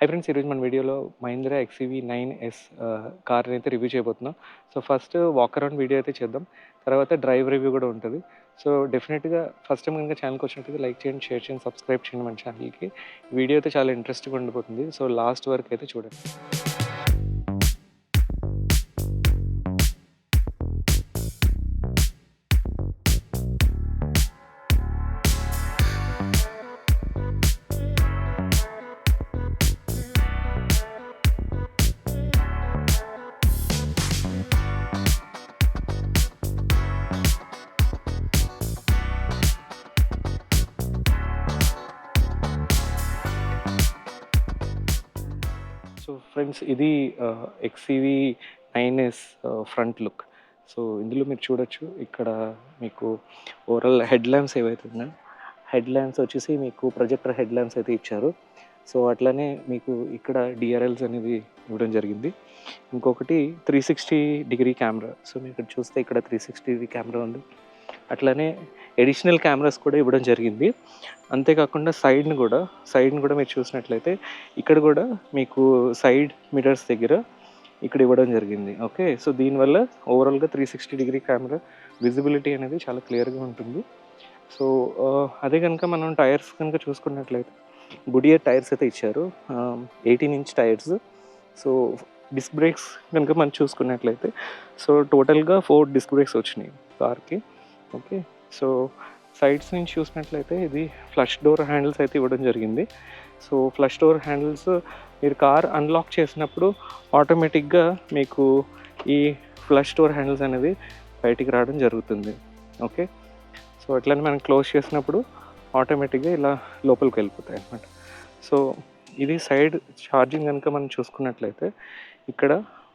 Hi friends, ఈరోజు మన వీడియోలో మహీంద్రా ఎక్స్‌యూవీ 9S కార్‌ని అయితే రివ్యూ చేయబోతున్నాం. So first walk around video అయితే చేద్దాం. తర్వాత డ్రైవ్ రివ్యూ కూడా ఉంటుంది. సో డెఫినెట్‌గా ఫస్ట్ టైం కనుక ఛానల్‌కి వచ్చినట్టయితే లైక్ చేయండి, షేర్ చేయండి, సబ్స్క్రైబ్ చేయండి మన ఛానల్‌కి. వీడియో అయితే చాలా ఇంట్రెస్టింగ్‌గా ఉండిపోతుంది. సో లాస్ట్ వరకు అయితే చూడండి. సో ఫ్రెండ్స్, ఇది XUV 9S front look. So ఇందులో మీరు చూడొచ్చు, ఇక్కడ మీకు ఓవరాల్ హెడ్ ల్యాంప్స్ ఏవైతే ఉన్నాయో, హెడ్ ల్యాంప్స్ వచ్చేసి మీకు ప్రొజెక్టర్ హెడ్ ల్యాంప్స్ అయితే ఇచ్చారు. సో అట్లనే మీకు ఇక్కడ డిఆర్ఎల్స్ అనేది ఇవ్వడం జరిగింది. ఇంకొకటి 360 డిగ్రీ కెమెరా. సో మీరు ఇక్కడ చూస్తే ఇక్కడ 360 డిగ్రీ కెమెరా ఉంది. అట్లనే ఎడిషనల్ కెమెరాస్ కూడా ఇవ్వడం జరిగింది. అంతేకాకుండా సైడ్ని కూడా మీరు చూసినట్లయితే ఇక్కడ కూడా మీకు సైడ్ మిరర్స్ దగ్గర ఇక్కడ ఇవ్వడం జరిగింది. ఓకే, సో దీనివల్ల ఓవరాల్గా 360 డిగ్రీ కెమెరా విజిబిలిటీ అనేది చాలా క్లియర్గా ఉంటుంది. సో అదే కనుక మనం టైర్స్ కనుక చూసుకున్నట్లయితే గుడియర్ టైర్స్ అయితే ఇచ్చారు, 18 inch tyres. So disc brakes కనుక మనం చూసుకున్నట్లయితే సో టోటల్గా 4 డిస్క్ బ్రేక్స్ వచ్చినాయి కార్కి. ఓకే, సో సైడ్స్ నుంచి చూసినట్లయితే ఇది ఫ్లష్ డోర్ హ్యాండిల్స్ అయితే ఇవ్వడం జరిగింది. సో ఫ్లష్ డోర్ హ్యాండిల్స్ మీరు కార్ అన్లాక్ చేసినప్పుడు ఆటోమేటిక్గా మీకు ఈ ఫ్లష్ డోర్ హ్యాండిల్స్ అనేది బయటికి రావడం జరుగుతుంది. ఓకే, సో అట్లనే మనం క్లోజ్ చేసినప్పుడు ఆటోమేటిక్గా ఇలా లోపలికి వెళ్ళిపోతాయి అన్నమాట. సో ఇది సైడ్ ఛార్జింగ్ కనుక మనం చూసుకున్నట్లయితే ఇక్కడ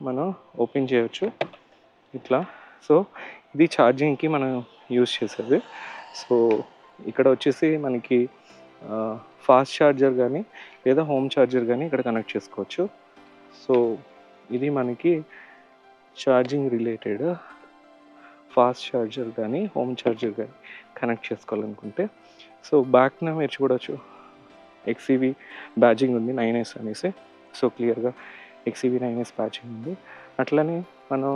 మనం ఓపెన్ చేయవచ్చు ఇట్లా. సో ఇది ఛార్జింగ్కి మనం యూజ్ చేసేది. సో ఇక్కడ వచ్చేసి మనకి ఫాస్ట్ ఛార్జర్ కానీ లేదా హోమ్ ఛార్జర్ కానీ ఇక్కడ కనెక్ట్ చేసుకోవచ్చు. సో ఇది మనకి ఛార్జింగ్ రిలేటెడ్ ఫాస్ట్ ఛార్జర్ కానీ హోమ్ ఛార్జర్ కానీ కనెక్ట్ చేసుకోవాలనుకుంటే. సో బ్యాక్న మీరు చూడవచ్చు ఎక్స్‌యూవీ బ్యాడ్జింగ్ ఉంది 9S అనేసి. సో క్లియర్గా ఎక్స్‌యూవీ 9S బ్యాడ్జింగ్ ఉంది. అట్లనే మనం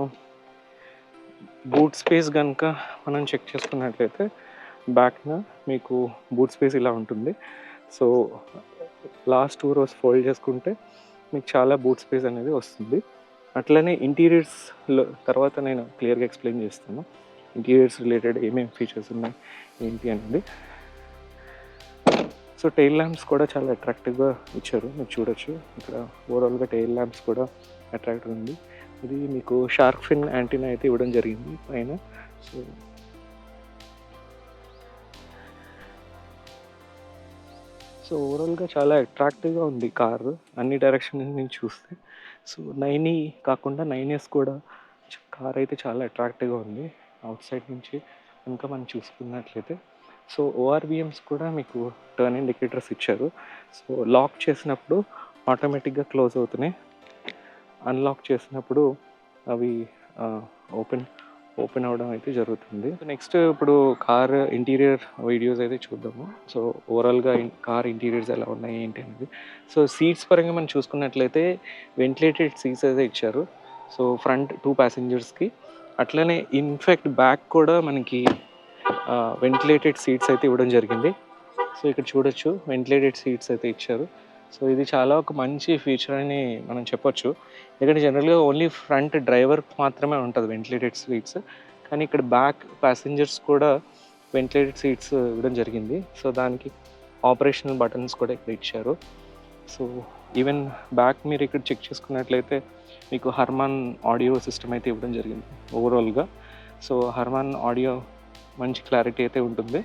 బూట్ స్పేస్ కనుక మనం చెక్ చేసుకున్నట్లయితే బ్యాక్న మీకు బూట్ స్పేస్ ఇలా ఉంటుంది. సో లాస్ట్ 2 rows ఫోల్డ్ చేసుకుంటే మీకు చాలా బూట్ స్పేస్ అనేది వస్తుంది. అట్లనే ఇంటీరియర్స్లో తర్వాత నేను క్లియర్గా ఎక్స్ప్లెయిన్ చేస్తాను, ఇంటీరియర్స్ రిలేటెడ్ ఏమేమి ఫీచర్స్ ఉన్నాయి ఏంటి అనేది. సో టెయిల్ ల్యాంప్స్ కూడా చాలా అట్రాక్టివ్గా ఇచ్చారు, మీరు చూడొచ్చు. ఇక్కడ ఓవరాల్గా టెయిల్ ల్యాంప్స్ కూడా అట్రాక్టివ్ ఉంది. ఇది మీకు షార్క్ ఫిన్ యాంటీనా అయితే ఇవ్వడం జరిగింది పైన. సో ఓవరాల్గా చాలా అట్రాక్టివ్గా ఉంది కారు అన్ని డైరెక్షన్ నుంచి చూస్తే. సో 9E కాకుండా 9S కూడా కార్ అయితే చాలా అట్రాక్టివ్గా ఉంది అవుట్ సైడ్ నుంచి కనుక మనం చూసుకున్నట్లయితే. సో ఓఆర్విఎమ్స్ కూడా మీకు టర్న్ ఇండికేటర్స్ ఇచ్చారు. సో లాక్ చేసినప్పుడు ఆటోమేటిక్గా క్లోజ్ అవుతున్నాయి, అన్లాక్ చేసినప్పుడు అవి ఓపెన్ అవ్వడం అయితే జరుగుతుంది. నెక్స్ట్ ఇప్పుడు కార్ ఇంటీరియర్ వీడియోస్ అయితే చూద్దాము. సో ఓవరాల్గా కార్ ఇంటీరియర్స్ ఎలా ఉన్నాయి ఏంటి అనేది. సో సీట్స్ పరంగా మనం చూసుకున్నట్లయితే వెంటిలేటెడ్ సీట్స్ అయితే ఇచ్చారు. సో ఫ్రంట్ 2 ప్యాసింజర్స్కి, అట్లనే ఇన్ఫాక్ట్ బ్యాక్ కూడా మనకి వెంటిలేటెడ్ సీట్స్ అయితే ఇవ్వడం జరిగింది. సో ఇక్కడ చూడొచ్చు వెంటిలేటెడ్ సీట్స్ అయితే ఇచ్చారు. సో ఇది చాలా ఒక మంచి ఫీచర్ అని మనం చెప్పొచ్చు. ఎందుకంటే జనరల్గా ఓన్లీ ఫ్రంట్ డ్రైవర్ మాత్రమే ఉంటుంది వెంటిలేటెడ్ సీట్స్, కానీ ఇక్కడ బ్యాక్ ప్యాసింజర్స్ కూడా వెంటిలేటెడ్ సీట్స్ ఇవ్వడం జరిగింది. సో దానికి ఆపరేషనల్ బటన్స్ కూడా ఇక్కడ ఇచ్చారు. సో ఈవెన్ బ్యాక్ మీరు ఇక్కడ చెక్ చేసుకున్నట్లయితే మీకు హర్మాన్ ఆడియో సిస్టమ్ అయితే ఇవ్వడం జరిగింది ఓవరాల్గా. సో హర్మాన్ ఆడియో మంచి క్లారిటీ అయితే ఉంటుంది.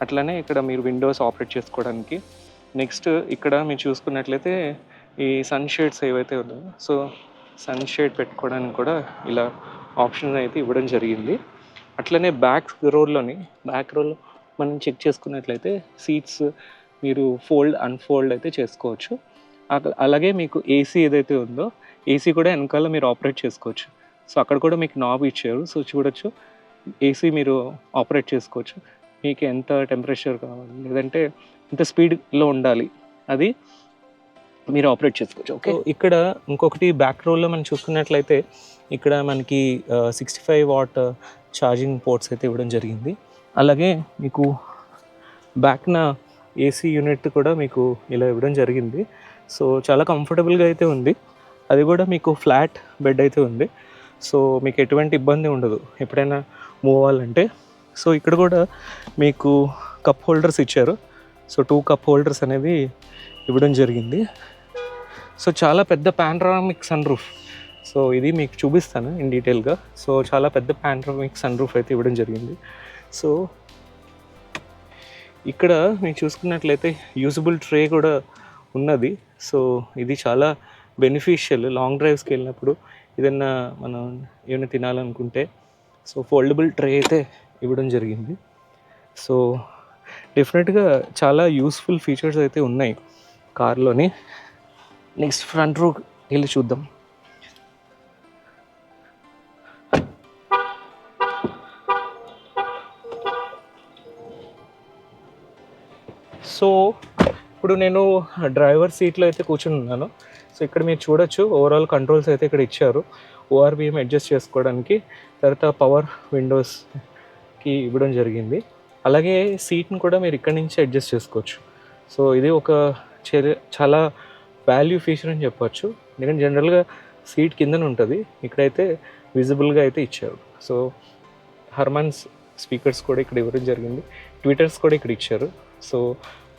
అట్లనే ఇక్కడ మీరు విండోస్ ఆపరేట్ చేసుకోవడానికి. నెక్స్ట్ ఇక్కడ మీరు చూసుకున్నట్లయితే ఈ సన్ షేడ్స్ ఏవైతే ఉన్నాయో, సో సన్ షేడ్ పెట్టుకోవడానికి కూడా ఇలా ఆప్షన్ అయితే ఇవ్వడం జరిగింది. అట్లనే బ్యాక్ రోలో మనం చెక్ చేసుకున్నట్లయితే సీట్స్ మీరు అన్ఫోల్డ్ అయితే చేసుకోవచ్చు. అలాగే మీకు ఏసీ ఏదైతే ఉందో ఏసీ కూడా వెనకాల మీరు ఆపరేట్ చేసుకోవచ్చు. సో అక్కడ కూడా మీకు నాబ్ ఇచ్చారు. సో చూడొచ్చు, ఏసీ మీరు ఆపరేట్ చేసుకోవచ్చు. మీకు ఎంత టెంపరేచర్ కావాలి లేదంటే ఎంత స్పీడ్లో ఉండాలి అది మీరు ఆపరేట్ చేసుకోవచ్చు. ఓకే, ఇక్కడ ఇంకొకటి బ్యాక్ రోల్లో మనం చూసుకున్నట్లయితే ఇక్కడ మనకి 65 వాట్ ఛార్జింగ్ పోర్ట్స్ అయితే ఇవ్వడం జరిగింది. అలాగే మీకు బ్యాక్న ఏసీ యూనిట్ కూడా మీకు ఇలా ఇవ్వడం జరిగింది. సో చాలా కంఫర్టబుల్గా అయితే ఉంది. అది కూడా మీకు ఫ్లాట్ బెడ్ అయితే ఉంది. సో మీకు ఎటువంటి ఇబ్బంది ఉండదు ఎప్పుడైనా మూవ్ అవ్వాలంటే. సో ఇక్కడ కూడా మీకు కప్ హోల్డర్స్ ఇచ్చారు. సో 2 కప్ హోల్డర్స్ అనేది ఇవ్వడం జరిగింది. సో చాలా పెద్ద పానరామిక్ సన్ రూఫ్. సో ఇది మీకు చూపిస్తాను ఇన్ డీటెయిల్గా. సో చాలా పెద్ద పానరామిక్ సన్ రూఫ్ అయితే ఇవ్వడం జరిగింది. సో ఇక్కడ మీరు చూసుకున్నట్లయితే యూజబుల్ ట్రే కూడా ఉన్నది. సో ఇది చాలా బెనిఫిషియల్ లాంగ్ డ్రైవ్స్కి వెళ్ళినప్పుడు ఏదన్నా మనం ఏమైనా తినాలనుకుంటే సో ఫోల్డబుల్ ట్రే అయితే ఇవ్వడం జరిగింది. సో డెఫినెట్గా చాలా యూస్ఫుల్ ఫీచర్స్ అయితే ఉన్నాయి కార్లోని. నెక్స్ట్ ఫ్రంట్ రో వెళ్ళి చూద్దాం. సో ఇప్పుడు నేను డ్రైవర్ సీట్లో అయితే కూర్చుని ఉన్నాను. సో ఇక్కడ మీరు చూడొచ్చు ఓవరాల్ కంట్రోల్స్ అయితే ఇక్కడ ఇచ్చారు. ఓఆర్విఎం అడ్జస్ట్ చేసుకోవడానికి, తర్వాత పవర్ విండోస్కి ఇవ్వడం జరిగింది. అలాగే సీట్ని కూడా మీరు ఇక్కడి నుంచి అడ్జస్ట్ చేసుకోవచ్చు. సో ఇది ఒక చాలా వాల్యూ ఫీచర్ అని చెప్పచ్చు. ఎందుకంటే జనరల్గా సీట్ కిందన ఉంటుంది, ఇక్కడైతే విజిబుల్గా అయితే ఇచ్చారు. సో హర్మన్స్ స్పీకర్స్ కూడా ఇక్కడ ఇవ్వడం జరిగింది. ట్విటర్స్ కూడా ఇక్కడ ఇచ్చారు. సో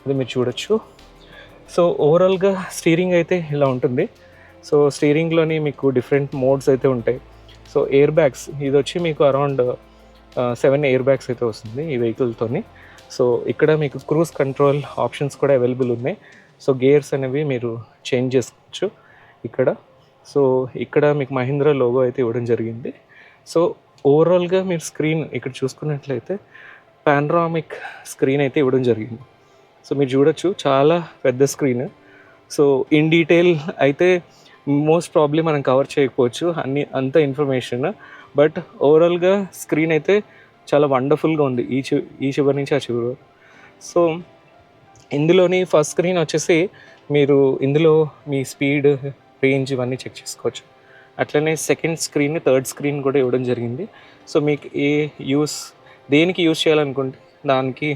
అది మీరు చూడొచ్చు. సో ఓవరాల్గా స్టీరింగ్ అయితే ఇలా ఉంటుంది. సో స్టీరింగ్లోని మీకు డిఫరెంట్ మోడ్స్ అయితే ఉంటాయి. సో ఎయిర్ బ్యాగ్స్ ఇది వచ్చి మీకు అరౌండ్ 7 ఎయిర్ బ్యాగ్స్ అయితే వస్తుంది ఈ వెహికల్తోని. సో ఇక్కడ మీకు క్రూజ్ కంట్రోల్ ఆప్షన్స్ కూడా అవైలబుల్ ఉన్నాయి. సో గేర్స్ అనేవి మీరు చేంజ్ చేసుకోవచ్చు ఇక్కడ. సో ఇక్కడ మీకు మహీంద్రా లోగో అయితే ఇవ్వడం జరిగింది. సో ఓవరాల్గా మీరు స్క్రీన్ ఇక్కడ చూసుకున్నట్లయితే పానరామిక్ స్క్రీన్ అయితే ఇవ్వడం జరిగింది. సో మీరు చూడొచ్చు చాలా పెద్ద స్క్రీన్. సో ఇన్ డీటెయిల్ అయితే మోస్ట్ ప్రాబ్లీ మనం కవర్ చేయకపోవచ్చు అంత ఇన్ఫర్మేషన్. బట్ ఓవరాల్గా స్క్రీన్ అయితే చాలా వండర్ఫుల్గా ఉంది ఈ చివరి నుంచి ఆ చివరి. సో ఇందులోని ఫస్ట్ స్క్రీన్ వచ్చేసి మీరు ఇందులో మీ స్పీడ్, రేంజ్ ఇవన్నీ చెక్ చేసుకోవచ్చు. అట్లనే సెకండ్ స్క్రీన్, థర్డ్ స్క్రీన్ కూడా ఇవ్వడం జరిగింది. సో మీకు దేనికి యూస్ చేయాలనుకుంటే దానికి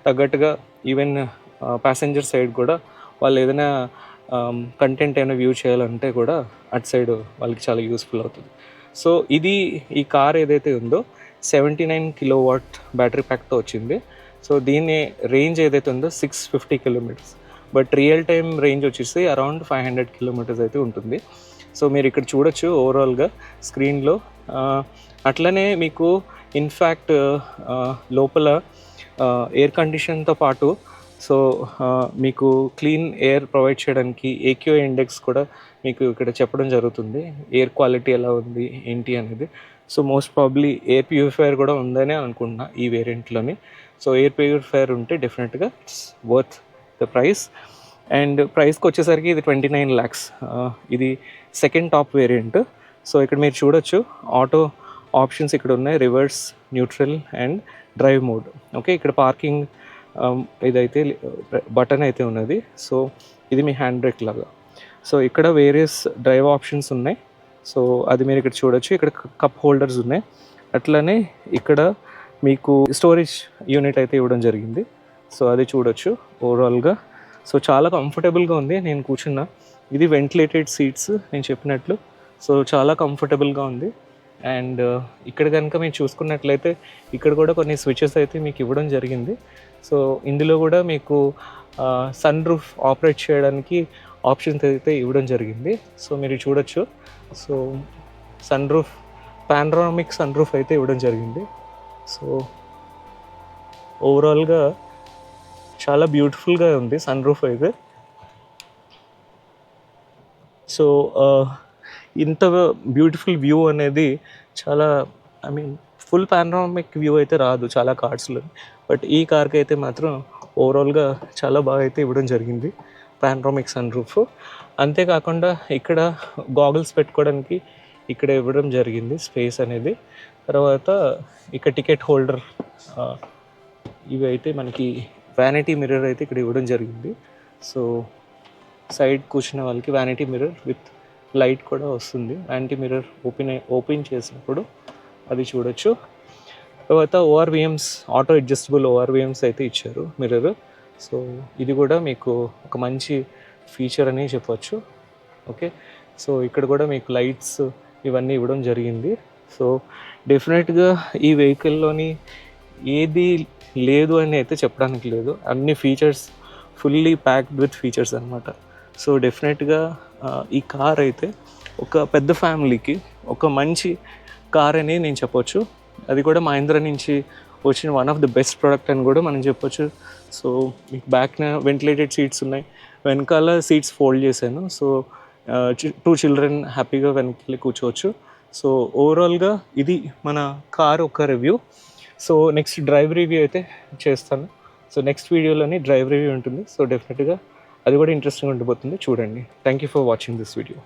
తగ్గట్టుగా ఈవెన్ ప్యాసింజర్ సైడ్ కూడా వాళ్ళు ఏదైనా కంటెంట్ ఏమైనా వ్యూ చేయాలంటే కూడా అటు సైడ్ వాళ్ళకి చాలా యూస్ఫుల్ అవుతుంది. సో ఇది ఈ కార్ ఏదైతే ఉందో 79 కిలోవాట్ బ్యాటరీ ప్యాక్తో వచ్చింది. సో దీని రేంజ్ ఏదైతే ఉందో 650 kilometres, but real time range వచ్చేసి అరౌండ్ 500 కిలోమీటర్స్ అయితే ఉంటుంది. సో మీరు ఇక్కడ చూడొచ్చు ఓవరాల్గా స్క్రీన్లో. అట్లనే మీకు ఇన్ఫ్యాక్ట్ లోపల ఎయిర్ కండిషన్తో పాటు సో మీకు క్లీన్ ఎయిర్ ప్రొవైడ్ చేయడానికి AQI ఇండెక్స్ కూడా మీకు ఇక్కడ చెప్పడం జరుగుతుంది. ఎయిర్ క్వాలిటీ ఎలా ఉంది ఏంటి అనేది. So most probably air purifier కూడా ఉందనే అనుకుంటున్నా ఈ వేరియంట్లోని. సో ఎయిర్ ప్యూరిఫైయర్ ఉంటే డెఫినెట్గా it's worth the price. And ప్రైస్కి వచ్చేసరికి ఇది 29 lakhs. ఇది సెకండ్ టాప్ వేరియంట్. సో ఇక్కడ మీరు చూడొచ్చు ఆటో ఆప్షన్స్ ఇక్కడ ఉన్నాయి, reverse, neutral and drive mode. Okay, ఇక్కడ పార్కింగ్ ఇదైతే బటన్ అయితే ఉన్నది. సో ఇది మీ హ్యాండ్ బ్రేక్ లాగా. సో ఇక్కడ వేరియస్ డ్రైవ్ ఆప్షన్స్ ఉన్నాయి. సో అది మీరు ఇక్కడ చూడొచ్చు. ఇక్కడ కప్ హోల్డర్స్ ఉన్నాయి. అట్లనే ఇక్కడ మీకు స్టోరేజ్ యూనిట్ అయితే ఇవ్వడం జరిగింది. సో అది చూడొచ్చు ఓవరాల్గా. సో చాలా కంఫర్టబుల్గా ఉంది. నేను కూర్చున్నా, ఇది వెంటిలేటెడ్ సీట్స్ నేను చెప్పినట్లు. సో చాలా కంఫర్టబుల్గా ఉంది. అండ్ ఇక్కడ కనుక మీరు చూసుకున్నట్లయితే ఇక్కడ కూడా కొన్ని స్విచెస్ అయితే మీకు ఇవ్వడం జరిగింది. సో ఇందులో కూడా మీకు సన్ రూఫ్ ఆపరేట్ చేయడానికి ఆప్షన్స్ అయితే ఇవ్వడం జరిగింది. సో మీరు చూడొచ్చు. So sun roof, panoramic sun roof అయితే ఇవ్వడం జరిగింది. సో ఓవరాల్గా చాలా బ్యూటిఫుల్గా ఉంది సన్ రూఫ్ అయితే. సో ఇంత బ్యూటిఫుల్ వ్యూ అనేది చాలా, I mean full panoramic view అయితే రాదు చాలా కార్స్లో, బట్ ఈ కార్కి అయితే మాత్రం ఓవరాల్గా చాలా బాగా అయితే ఇవ్వడం జరిగింది పానరామిక్ సన్ రూఫ్. అంతేకాకుండా ఇక్కడ గాగుల్స్ పెట్టుకోవడానికి ఇక్కడ ఇవ్వడం జరిగింది స్పేస్ అనేది. తర్వాత ఇక్కడ టికెట్ హోల్డర్ ఇవి అయితే మనకి వ్యానిటీ మిర్రర్ అయితే ఇక్కడ ఇవ్వడం జరిగింది. సో సైడ్ కూర్చున్న వాళ్ళకి వ్యానిటీ మిర్రర్ విత్ లైట్ కూడా వస్తుంది. వ్యానిటీ మిర్రర్ ఓపెన్ చేసినప్పుడు అది చూడొచ్చు. తర్వాత ఓఆర్విఎమ్స్, ఆటో అడ్జస్టబుల్ ఓఆర్విఎమ్స్ అయితే ఇచ్చారు మిర్రర్. సో ఇది కూడా మీకు ఒక మంచి ఫీచర్ అని చెప్పొచ్చు. ఓకే, సో ఇక్కడ కూడా మీకు లైట్స్ ఇవన్నీ ఇవ్వడం జరిగింది. సో డెఫినెట్గా ఈ వెహికల్లోని ఏది లేదు అని అయితే చెప్పడానికి లేదు, అన్ని features fully packed with features అనమాట. సో డెఫినెట్గా ఈ కార్ అయితే ఒక పెద్ద ఫ్యామిలీకి ఒక మంచి కార్ అని నేను చెప్పొచ్చు. అది కూడా మహీంద్రా నుంచి వచ్చిన one of the best product అని కూడా మనం చెప్పొచ్చు. సో మీకు బ్యాక్న వెంటిలేటెడ్ సీట్స్ ఉన్నాయి, వెనకాల సీట్స్ ఫోల్డ్ చేశాను. సో 2 చిల్డ్రన్ హ్యాపీగా వెనకాల కూర్చోవచ్చు. సో ఓవరాల్గా ఇది మన కార్ ఒక review. So next drive review అయితే చేస్తాను. సో నెక్స్ట్ వీడియోలోని డ్రైవ్ రివ్యూ ఉంటుంది. సో డెఫినెట్గా అది కూడా ఇంట్రెస్టింగ్ ఉండిపోతుంది, చూడండి. Thank you for watching this video.